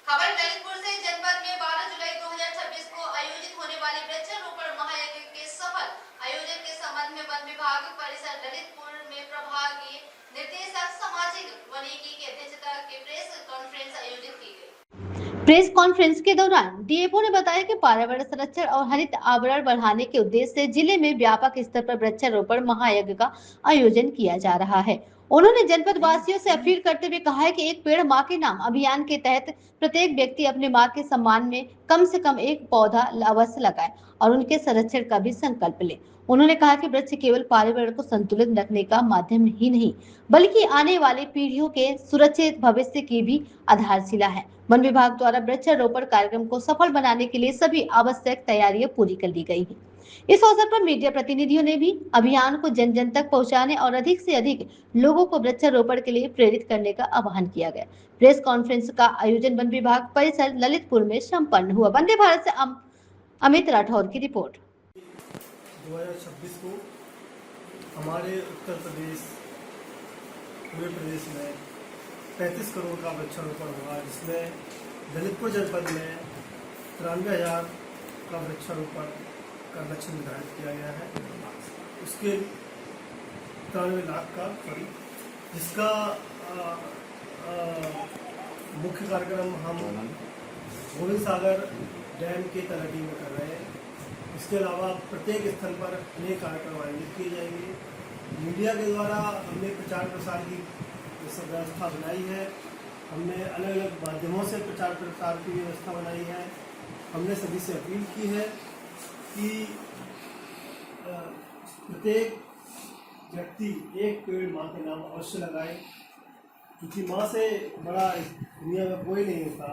खबर ललितपुर से। जनपद में 12 जुलाई 2026 को आयोजित होने वाले वृक्षारोपण महायज्ञ के सफल आयोजन के संबंध में वन विभाग परिसर ललितपुर में प्रभागीय निर्देशक सामाजिक वानिकी की अध्यक्षता के प्रेस कॉन्फ्रेंस आयोजित की गई। प्रेस कॉन्फ्रेंस के दौरान डीएफओ ने बताया कि पर्यावरण संरक्षण और हरित आवरण बढ़ाने के उद्देश्य से जिले में व्यापक स्तर पर वृक्षारोपण महायज्ञ का आयोजन किया जा रहा है। उन्होंने जनपद वासियों से अपील करते हुए कहा है कि एक पेड़ मां के नाम अभियान के तहत प्रत्येक व्यक्ति अपने मां के सम्मान में कम से कम एक पौधा अवश्य लगाए और उनके संरक्षण का भी संकल्प ले। उन्होंने कहा कि वृक्ष केवल पर्यावरण को संतुलित रखने का माध्यम ही नहीं बल्कि आने वाली पीढ़ियों के सुरक्षित भविष्य की भी आधारशिला है। वन विभाग द्वारा वृक्षारोपण कार्यक्रम को सफल बनाने के लिए सभी आवश्यक तैयारियां पूरी कर ली गई हैं। इस अवसर पर मीडिया प्रतिनिधियों ने भी अभियान को जन जन तक पहुंचाने और अधिक से अधिक लोगों को वृक्षारोपण के लिए प्रेरित करने का आह्वान किया गया। प्रेस कॉन्फ्रेंस का आयोजन वन विभाग परिसर ललितपुर में संपन्न हुआ। वंदे भारत से अमित राठौर की रिपोर्ट। 2026 को हमारे उत्तर प्रदेश पूरे प्रदेश में 35 करोड़ का वृक्षारोपण हुआ, जिसमें ललितपुर जनपद में 93,000 का वृक्षारोपण का लक्ष्य निर्धारित किया गया है। उसके 93 लाख का करीब, जिसका मुख्य कार्यक्रम हम गोविंद सागर डैम के तलहटी में कर रहे हैं। इसके अलावा प्रत्येक स्थल पर अनेक कार्यक्रम आयोजित किए जाएंगे। मीडिया के द्वारा हमने प्रचार प्रसार की व्यवस्था बनाई है। हमने अलग अलग माध्यमों से प्रचार प्रसार की व्यवस्था बनाई है। हमने सभी से अपील की है कि प्रत्येक व्यक्ति एक पेड़ माँ के नाम अवश्य लगाए, क्योंकि माँ से बड़ा दुनिया में कोई नहीं होता।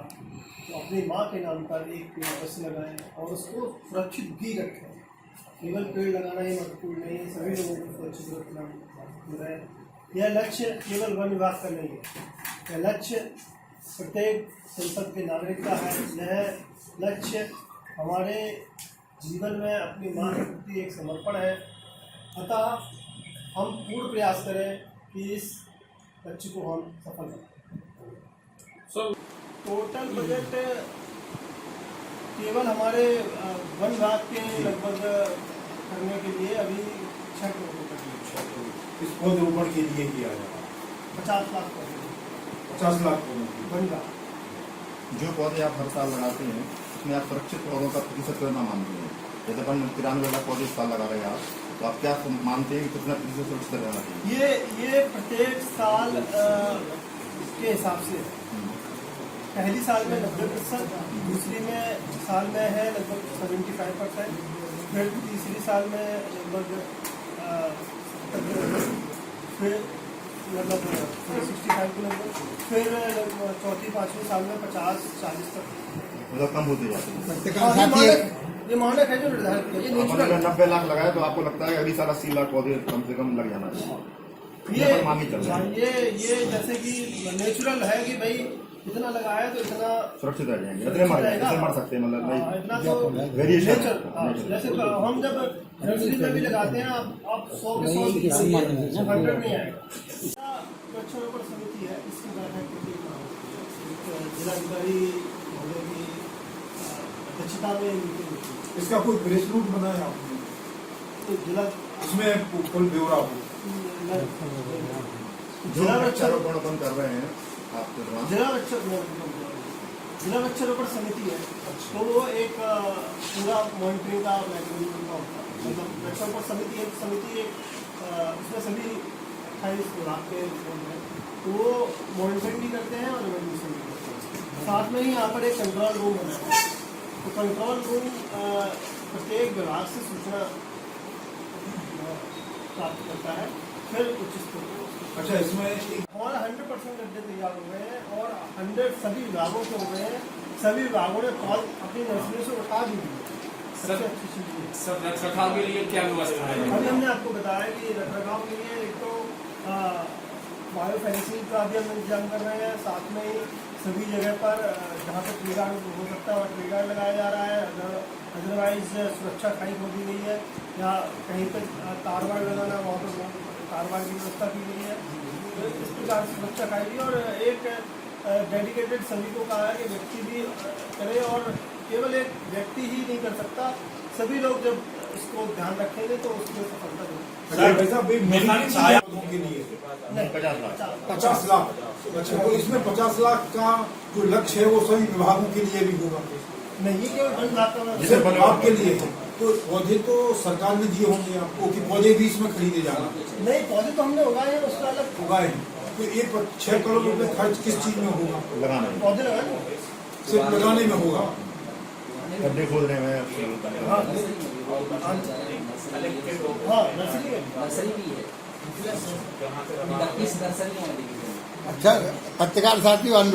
तो अपनी माँ के नाम पर एक पेड़ अवश्य लगाएं और उसको सुरक्षित भी रखें। केवल पेड़ लगाना ही महत्वपूर्ण नहीं है, सभी लोगों को सुरक्षित रखना है। यह लक्ष्य केवल वन विभाग का नहीं है, यह लक्ष्य प्रत्येक संसद के नागरिक का है। यह लक्ष्य हमारे जीवन में अपनी माँ के प्रति एक समर्पण है। अतः हम पूर्ण प्रयास करें कि इस लक्ष्य को हम सफल करें। टोटल बजट केवल हमारे वन विभाग के लगभग करने के लिए अभी 6 करोड़ रुपये इस पौधरोपण के लिए किया जाए 50 लाख पौधे, 50 लाख पौधों वन विभाग। जो पौधे आप हर साल लगाते हैं उसमें आप सुरक्षित पौधों का प्रतिशत कितना मानते हैं? जैसे अपन 93 लाख पौधे इस साल लगा रहे हैं आप, तो आप क्या मानते हैं कितना प्रतिशत सुरक्षित रहना चाहिए? ये प्रत्येक साल के हिसाब से पहली साल में 90%, दूसरी में साल में है लगभग 75%, फिर तीसरी साल में लगभग फिर लगभग 65 के लगभग, फिर चौथी पाँचवीं साल में 50-40 तक मतलब कम होते जाते हैं। ये मानक है जो निर्धारित किया। ये अपन अगर 90 लाख लगाए तो आपको लगता है अगली साल 80 लाख पौधे कम से कम लग जाना चाहिए। ये जैसे कि नेचुरल है कि भाई इतना लगाया तो इतना सुरक्षित रह जाएंगे, इतने मर जाएंगे, इतने मर सकते हैं, मतलब नहीं इतना तो वेरिएशन। जैसे हम जब नर्सरी में भी लगाते हैं आप 100 के 100 100 नहीं आएगा। वृक्षारोपण समिति है, इसकी बैठक जिलाधिकारी महोदय की अध्यक्षता में मीटिंग हुई। इसका कोई प्रेस रूट बनाया आपने? तो जिला उसमें फुल ब्यौरा हो जो वृक्षारोपण अपन कर रहे हैं जिला वृक्षारोपण समिति है, तो वो एक पूरा मॉनिटरिंग का मैकेनिज्म का होता है। मतलब वृक्षारोपण समिति एक उसमें सभी 28 विभाग के लोग हैं, तो वो मॉनिटरिंग भी करते हैं और इवेल्यूएशन भी करते हैं। साथ में ही यहाँ पर एक कंट्रोल रूम बना है, तो कंट्रोल रूम प्रत्येक विभाग से सूचना प्राप्त करता है, फिर उच्च स्तर पर। अच्छा, इसमें हमारा 100% गड्ढे तैयार हो गए हैं और 100 सभी विभागों से हो गए हैं। सभी विभागों ने अपनी नर्सरी से उठा भी दी। सबसे अच्छी चीज़ सब रखरखाव के लिए क्या व्यवस्था है? अभी हमने आपको बताया कि रखरखाव के लिए एक तो बायो फेंसिंग का भी हम इंतजाम कर रहे हैं। साथ में ही सभी जगह पर जहाँ पर ट्री गार्ड हो सकता है वहाँ ट्री गार्ड लगाया जा रहा है। अदरवाइज सुरक्षा खाई हो दी गई है, या कहीं पर तारवाड़ लगाना वहाँ पर तारवाड़ की व्यवस्था की गई है। तो इस प्रकार से सुरक्षा खाई गई और एक डेडिकेटेड सभी को कहा है कि व्यक्ति भी करे, और केवल एक व्यक्ति ही नहीं कर सकता, सभी लोग जब इसको ध्यान रखेंगे तो उसमें सफलता मिलेगी। सर वैसा भी पौधों के लिए नहीं, 50 लाख 50 लाख। अच्छा, तो इसमें 50 लाख का जो लक्ष्य है वो सभी विभागों के लिए भी होगा? नहीं, ये केवल वन विभाग का जिसे सिर्फ आपके लिए है। तो पौधे तो सरकार ने दिए होंगे आपको कि पौधे भी इसमें खरीदे जाना? नहीं, पौधे तो हमने उगाए हैं, उसका अलग उगाए हैं। तो ये 6 करोड़ रुपए खर्च किस चीज में होगा? लगाने में, पौधे लगाए। सिर्फ लगाने में होगा? गड्ढे खोदने में, हाँ हाँ, नर्सरी है। नर्सरी भी है, 21 नर्सरियाँ हैं। अच्छा, पत्रकार साथियों अनुरोध